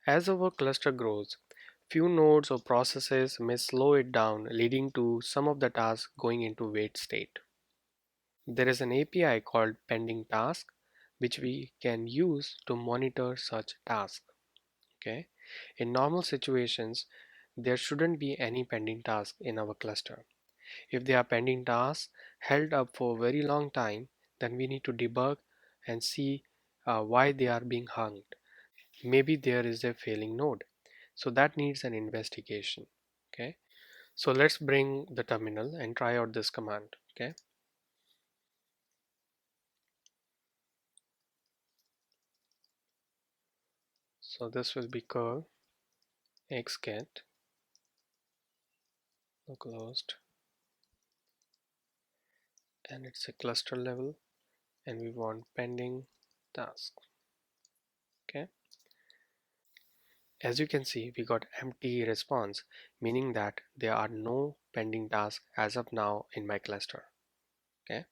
As our cluster grows, few nodes or processes may slow it down, leading to some of the tasks going into wait state. There is an API called pending task, which we can use to monitor such tasks. Okay. In normal situations, there shouldn't be any pending task in our cluster. If there are pending tasks held up for a very long time, then we need to debug and see why they are being hung. Maybe there is a failing node. So that needs an investigation. Okay. So let's bring the terminal and try out this command. Okay. So this will be curl xget closed, and it's a cluster level, and we want pending task. Okay. As you can see, we got empty response, meaning that there are no pending tasks as of now in my cluster. Okay.